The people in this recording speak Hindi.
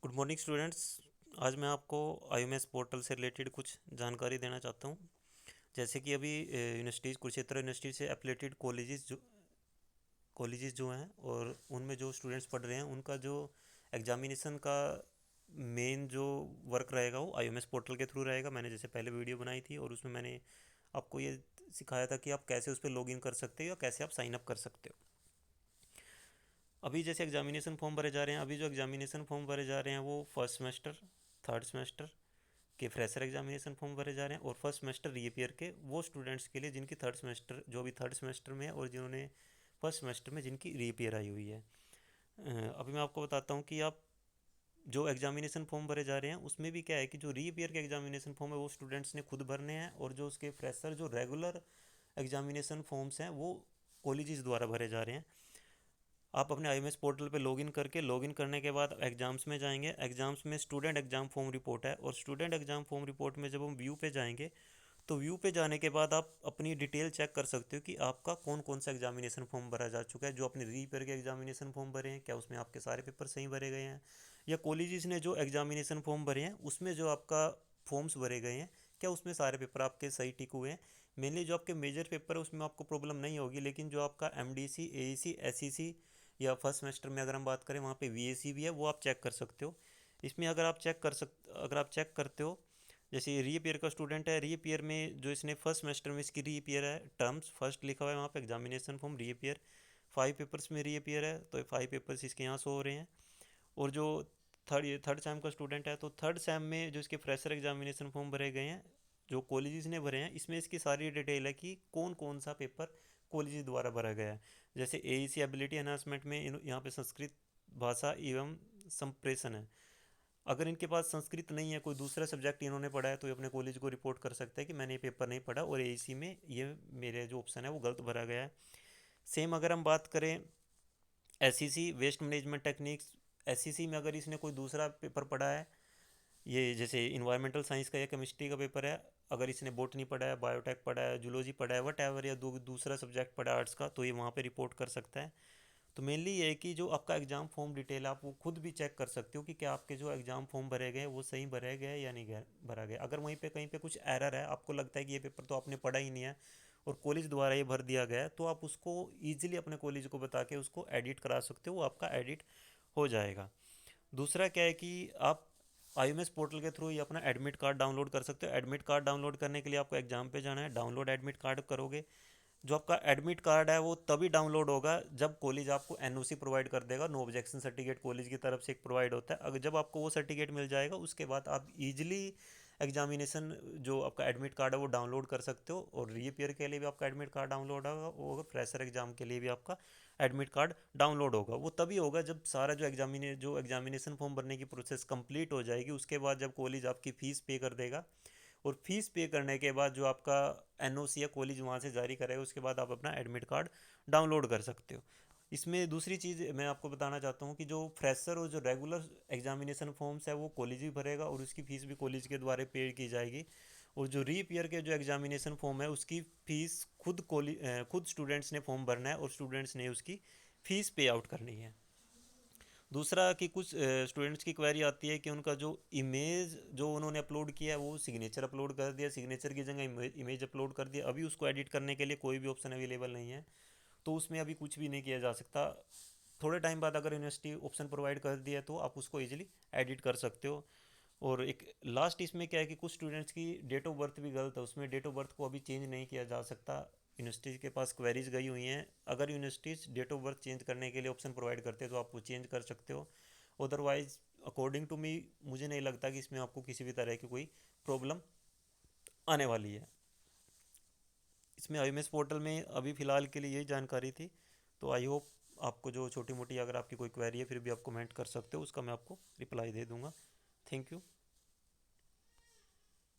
Good morning students. आज मैं आपको आईएमएस पोर्टल से रिलेटेड कुछ जानकारी देना चाहता हूँ। जैसे कि अभी यूनिवर्सिटीज़ कुरुक्षेत्र यूनिवर्सिटी से एफिलेटेड कॉलेजेस जो हैं और उनमें जो स्टूडेंट्स पढ़ रहे हैं उनका जो एग्जामिनेशन का मेन जो वर्क रहेगा वो आईएमएस पोर्टल के थ्रू रहेगा। मैंने जैसे पहले वीडियो बनाई थी और उसमें मैंने आपको ये सिखाया था कि आप कैसे उस पर लॉगिन कर सकते हो या कैसे आप साइन अप कर सकते हो। अभी जैसे एग्जामिनेशन फॉर्म भरे जा रहे हैं, अभी जो एग्जामिनेशन फॉर्म भरे जा रहे हैं वो फर्स्ट सेमेस्टर, थर्ड सेमेस्टर के फ्रेशर एग्जामिनेशन फॉर्म भरे जा रहे हैं और फर्स्ट सेमेस्टर रीअपियर के वो स्टूडेंट्स के लिए जिनकी थर्ड सेमेस्टर जो भी थर्ड सेमेस्टर में है और जिन्होंने फर्स्ट सेमेस्टर में जिनकी रीअपियर आई हुई है। अभी मैं आपको बताता हूँ कि आप जो एग्जामिनेशन फॉर्म भरे जा रहे हैं उसमें भी क्या है कि जो रीअपियर के एग्जामिनेशन फॉर्म है वो स्टूडेंट्स ने खुद भरने हैं और जो उसके फ्रेशर जो रेगुलर एग्जामिनेशन फॉर्म्स हैं वो कॉलेजेस द्वारा भरे जा रहे हैं। आप अपने आईएमएस पोर्टल पे लॉगिन करके लॉगिन करने के बाद एग्ज़ाम्स में जाएंगे। एग्ज़ाम्स में स्टूडेंट एग्ज़ाम फॉर्म रिपोर्ट है और स्टूडेंट एग्ज़ाम फॉर्म रिपोर्ट में जब हम व्यू पे जाएंगे तो व्यू पे जाने के बाद आप अपनी डिटेल चेक कर सकते हो कि आपका कौन कौन सा एग्जामिनेशन फॉर्म भरा जा चुका है। जो आपने रीपेयर के एग्जामिनेशन फॉर्म भरे हैं क्या उसमें आपके सारे पेपर सही भरे गए हैं, या कॉलेजेस ने जो एग्जामिनेशन फॉर्म भरे हैं उसमें जो आपका फॉर्म्स भरे गए हैं क्या उसमें सारे पेपर आपके सही टिक हुए हैं। मेनली जो आपके मेजर पेपर है उसमें आपको प्रॉब्लम नहीं होगी, लेकिन जो आपका एमडीसी, एईसी, एसईसी या फर्स्ट सेमेस्टर में अगर हम बात करें वहाँ पे वीएसी भी है, वो आप चेक कर सकते हो। इसमें अगर आप चेक करते हो, जैसे रीअपियर का स्टूडेंट है, रीअपियर में जो इसने फर्स्ट सेमेस्टर में इसकी रीअपियर है, टर्म्स फर्स्ट लिखा हुआ है वहाँ पे एग्जामिनेशन फॉर्म रीअपियर, 5 पेपर्स में रीअपियर है तो 5 पेपर्स इसके यहाँ शो हो रहे हैं। और जो थर्ड सैम का स्टूडेंट है तो थर्ड सैम में जो इसके फ्रेशर एग्जामिनेशन फॉर्म भरे गए हैं जो कॉलेजेस ने भरे हैं, इसमें इसकी सारी डिटेल है कि कौन कौन सा पेपर कॉलेजेस द्वारा भरा गया है। जैसे एईसी एबिलिटी एनहांसमेंट में यहाँ पे संस्कृत भाषा एवं संप्रेषण है। अगर इनके पास संस्कृत नहीं है, कोई दूसरा सब्जेक्ट इन्होंने पढ़ा है तो ये अपने कॉलेज को रिपोर्ट कर सकते हैं कि मैंने ये पेपर नहीं पढ़ा और एईसी में ये मेरे जो ऑप्शन है वो गलत भरा गया है। सेम अगर हम बात करें SEC waste management techniques, SEC में अगर इसने कोई दूसरा पेपर पढ़ा है, ये जैसे इन्वायरमेंटल साइंस का या केमिस्ट्री का पेपर है, अगर इसने बोटनी पढ़ा है, बायोटेक पढ़ा है, जूलॉजी पढ़ा है, वट एवर, या दूसरा सब्जेक्ट पढ़ा है आर्ट्स का, तो ये वहाँ पे रिपोर्ट कर सकता है। तो मेनली ये है कि जो आपका एग्ज़ाम फॉर्म डिटेल आप वो खुद भी चेक कर सकते हो कि क्या आपके जो एग्ज़ाम फॉर्म भरे गए वो सही भरे गए या नहीं भरा गया। अगर वहीं पे कहीं पे कुछ एरर है, आपको लगता है कि ये पेपर तो आपने पढ़ा ही नहीं है और कॉलेज द्वारा ये भर दिया गया है, तो आप उसको ईजिली अपने कॉलेज को बता के उसको एडिट करा सकते हो, वो आपका एडिट हो जाएगा। दूसरा क्या है कि आप आईएमएस पोर्टल के थ्रू ही अपना एडमिट कार्ड डाउनलोड कर सकते हो। एडमिट कार्ड डाउनलोड करने के लिए आपको एग्जाम पे जाना है, डाउनलोड एडमिट कार्ड करोगे। जो आपका एडमिट कार्ड है वो तभी डाउनलोड होगा जब कॉलेज आपको एनओसी प्रोवाइड कर देगा, नो ऑब्जेक्शन सर्टिफिकेट कॉलेज की तरफ से एक प्रोवाइड होता है। अगर जब आपको वो सर्टिफिकेट मिल जाएगा उसके बाद आप इजीली एग्जामिनेशन जो आपका एडमिट कार्ड है वो डाउनलोड कर सकते हो। और रीअपियर के लिए भी आपका एडमिट कार्ड डाउनलोड होगा और फ्रेशर एग्जाम के लिए भी आपका एडमिट कार्ड डाउनलोड होगा। वो तभी होगा जब सारा जो एग्जामिनेशन फॉर्म भरने की प्रोसेस कंप्लीट हो जाएगी, उसके बाद जब कॉलेज आपकी फ़ीस पे कर देगा और फीस पे करने के बाद जो आपका एनओसी या कॉलेज वहाँ से जारी करेगा उसके बाद आप अपना एडमिट कार्ड डाउनलोड कर सकते हो। इसमें दूसरी चीज़ मैं आपको बताना चाहता हूँ कि जो फ्रेशर और जो रेगुलर एग्जामिनेशन फॉर्म्स है वो कॉलेज ही भरेगा और उसकी फ़ीस भी कॉलेज के द्वारा पे की जाएगी। और जो रीप ईयर के जो एग्जामिनेशन फॉर्म है उसकी फ़ीस खुद स्टूडेंट्स ने फॉर्म भरना है और स्टूडेंट्स ने उसकी फ़ीस पे आउट करनी है। दूसरा कि कुछ स्टूडेंट्स की क्वेरी आती है कि उनका जो इमेज जो उन्होंने अपलोड किया है वो सिग्नेचर अपलोड कर दिया, सिग्नेचर की जगह इमेज अपलोड कर दिया, अभी उसको एडिट करने के लिए कोई भी ऑप्शन अवेलेबल नहीं है, तो उसमें अभी कुछ भी नहीं किया जा सकता। थोड़े टाइम बाद अगर यूनिवर्सिटी ऑप्शन प्रोवाइड कर दिया तो आप उसको इजीली एडिट कर सकते हो। और एक लास्ट इसमें क्या है कि कुछ स्टूडेंट्स की डेट ऑफ बर्थ भी गलत है, उसमें डेट ऑफ बर्थ को अभी चेंज नहीं किया जा सकता। यूनिवर्सिटी के पास क्वेरीज गई हुई हैं, अगर universities date of birth change करने के लिए ऑप्शन प्रोवाइड करते हैं तो आप वो चेंज कर सकते हो। अदरवाइज अकॉर्डिंग टू मी मुझे नहीं लगता कि इसमें आपको किसी भी तरह की कोई प्रॉब्लम आने वाली है। इसमें आईएमएस पोर्टल में अभी फ़िलहाल के लिए यही जानकारी थी। तो आई होप आपको जो छोटी मोटी अगर आपकी कोई क्वेरी है फिर भी आप कमेंट कर सकते हो, उसका मैं आपको रिप्लाई दे दूँगा। Thank you.